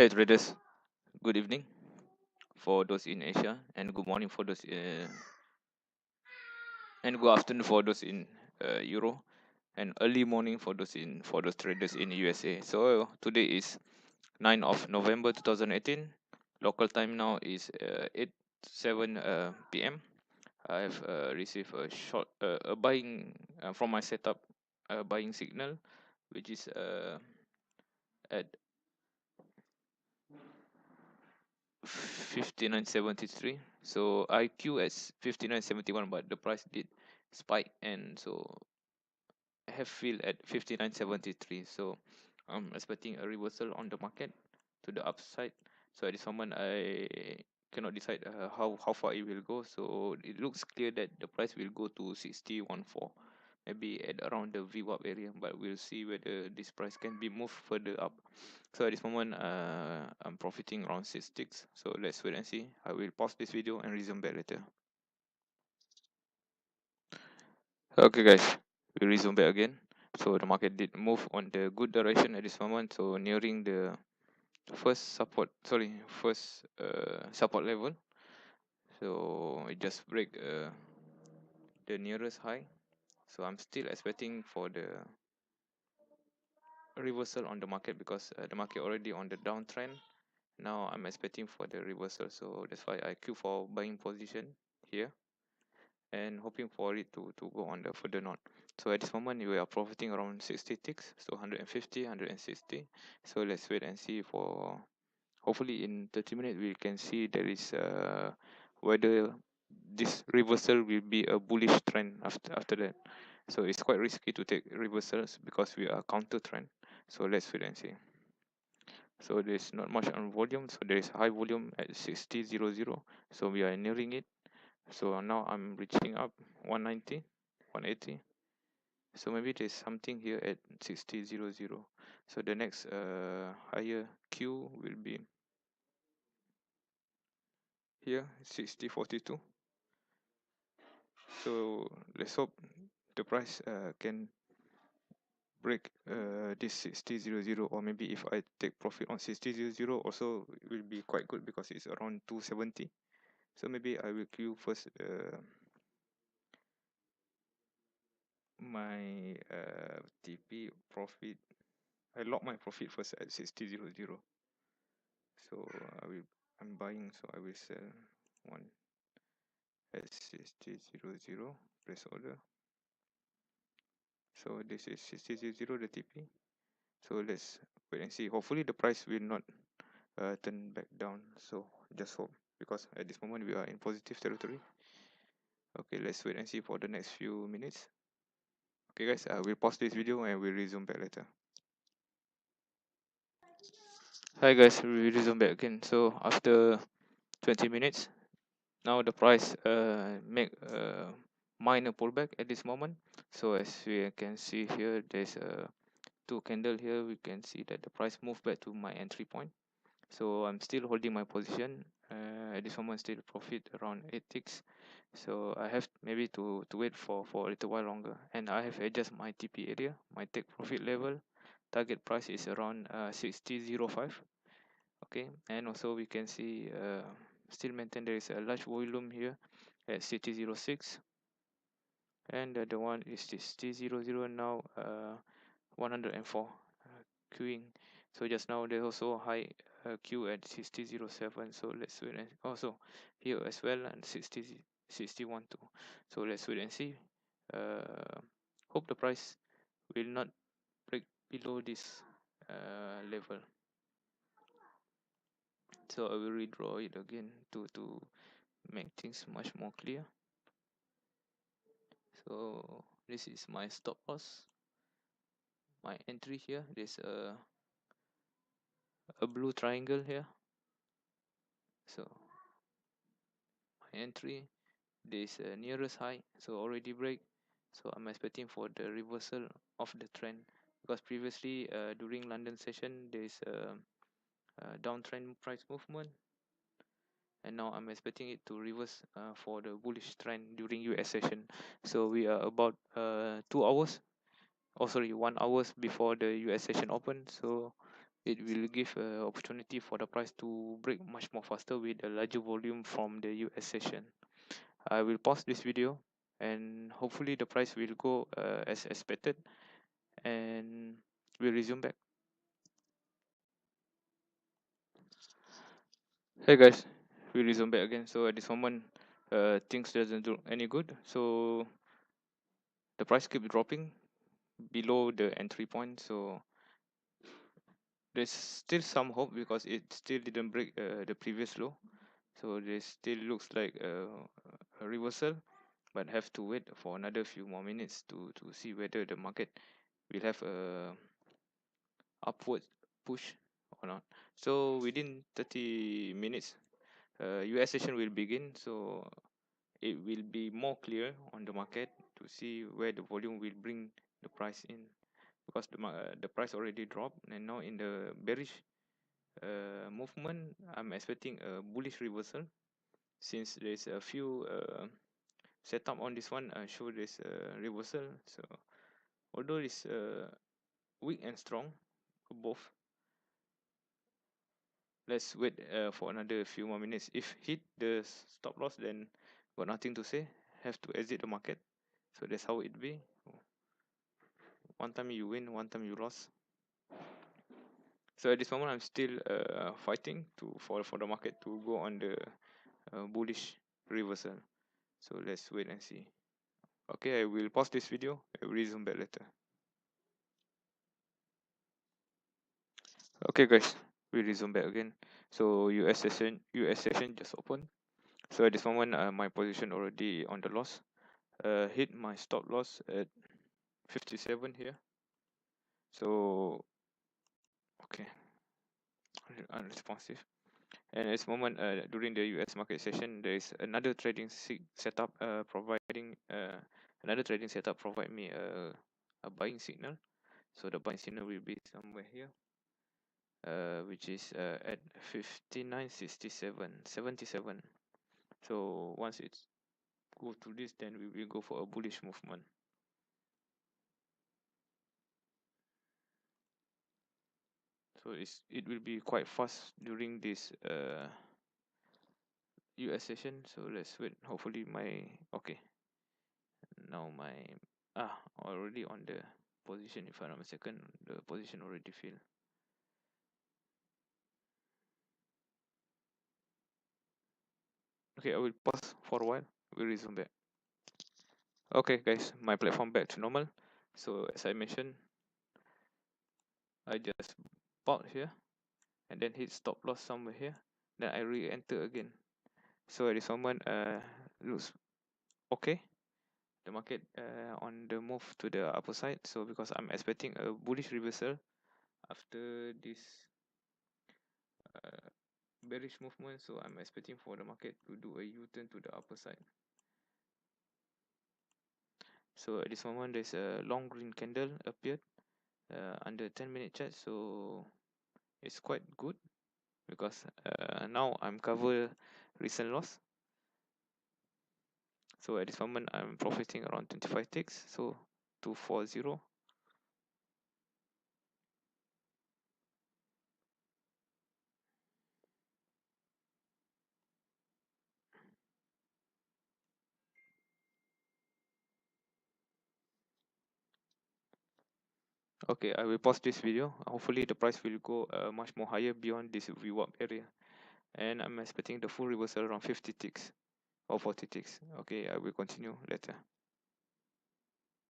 Hey traders, good evening for those in Asia, and good morning for those and good afternoon for those in Euro, and early morning for those traders in USA. So today is 9th of November 2018. Local time now is 8:07 p.m. I have received a buying from my setup, buying signal, which is at 59.73. So IQ as 59.71, but the price did spike, and so I have feel at 59.73. So I'm expecting a reversal on the market to the upside. So at this moment I cannot decide how far it will go. So it looks clear that the price will go to 60.14, maybe at around the VWAP area, but we'll see whether this price can be moved further up. So at this moment I'm profiting around 6 ticks. So let's wait and see. I will pause this video and resume back later. Okay guys, we resume back again. So the market did move on the good direction at this moment, so nearing the first support level. So it just break the nearest high. So I'm still expecting for the reversal on the market, because the market already on the downtrend. Now I'm expecting for the reversal, so that's why I queue for buying position here and hoping for it to go on the further north. So at this moment we are profiting around 60 ticks, so 150, 160. So let's wait and see for, hopefully in 30 minutes we can see there is whether this reversal will be a bullish trend after that. So it's quite risky to take reversals because we are counter trend. So let's wait and see. So there's not much on volume, so there is high volume at 60.00. So we are nearing it. So now I'm reaching up 190, 180. So maybe there's something here at 60.00. So the next higher Q will be here, 60.42. So let's hope the price can break this 60.00, or maybe if I take profit on 60.00 also will be quite good, because it's around 270. So maybe I will queue first my TP profit. I lock my profit first at 60.00. So I'm buying, so I will sell one at 60.00, place order. So this is 60.00, the TP. So let's wait and see. Hopefully the price will not turn back down. So just hope, because at this moment we are in positive territory. Okay, let's wait and see for the next few minutes. Okay guys, we'll pause this video and we'll resume back later. Hi guys, we resume back again. So after 20 minutes, now the price make a minor pullback at this moment. So as we can see here, there's a two candle here. We can see that the price moved back to my entry point. So I'm still holding my position. At this moment still profit around 8 ticks. So I have maybe to wait for a little while longer, and I have adjust my TP area. My take profit level target price is around 60.05. Okay, and also we can see still maintain there is a large volume here at 60.06, and the other one is this T00 now 104 queuing. So just now there's also a high queue at 60.07. So let's wait, and also here as well, and 60.12. So let's wait and see. Hope the price will not break below this level. So I will redraw it again to make things much more clear. So this is my stop loss, my entry here. There's a blue triangle here. So my entry, this nearest high, so already break. So I'm expecting for the reversal of the trend, because previously during London session there is a downtrend price movement, and now I'm expecting it to reverse for the bullish trend during US session. So we are about 2 hours, oh sorry, 1 hours before the US session open. So it will give a opportunity for the price to break much more faster with a larger volume from the US session. I will pause this video and hopefully the price will go as expected, and we'll resume back. Hey guys, we resume back again. So at this moment, things doesn't look any good. So the price keep dropping below the entry point. So there's still some hope because it still didn't break the previous low. So there still looks like a reversal, but have to wait for another few more minutes to see whether the market will have a upward push or not. So within 30 minutes, US session will begin. So it will be more clear on the market to see where the volume will bring the price in, because the price already dropped, and now in the bearish movement, I'm expecting a bullish reversal, since there's a few setup on this one show this reversal. So although it's weak and strong both, let's wait for another few more minutes. If hit the stop loss, then got nothing to say, have to exit the market. So that's how it be. One time you win, one time you lost. So at this moment I'm still fighting for the market to go on the bullish reversal. So let's wait and see. Okay, I will pause this video. I will resume back later. Okay guys, we resume back again. So US session just opened. So at this moment my position already on the loss. Hit my stop loss at 57 here. So okay, unresponsive. And at this moment during the US market session, there is another trading setup providing another trading setup provide me a buying signal. So the buying signal will be somewhere here, which is at 59.67.77. So once it's go to this, then we will go for a bullish movement. So it will be quite fast during this US session. So let's wait. Hopefully my okay. Now my already on the position. If I'm not mistaken, the position already filled. Okay, I will pause for a while. We'll resume back. Okay guys, my platform back to normal. So as I mentioned, I just bought here and then hit stop loss somewhere here, then I re-enter again. So at this moment looks okay, the market on the move to the upper side. So because I'm expecting a bullish reversal after this bearish movement, so I'm expecting for the market to do a U-turn to the upper side. So at this moment there's a long green candle appeared under 10-minute chart. So it's quite good because now I'm cover recent loss. So at this moment I'm profiting around 25 ticks, so 240. Okay, I will pause this video. Hopefully the price will go much more higher beyond this VWAP area, and I'm expecting the full reversal around 50 ticks or 40 ticks. Okay, I will continue later.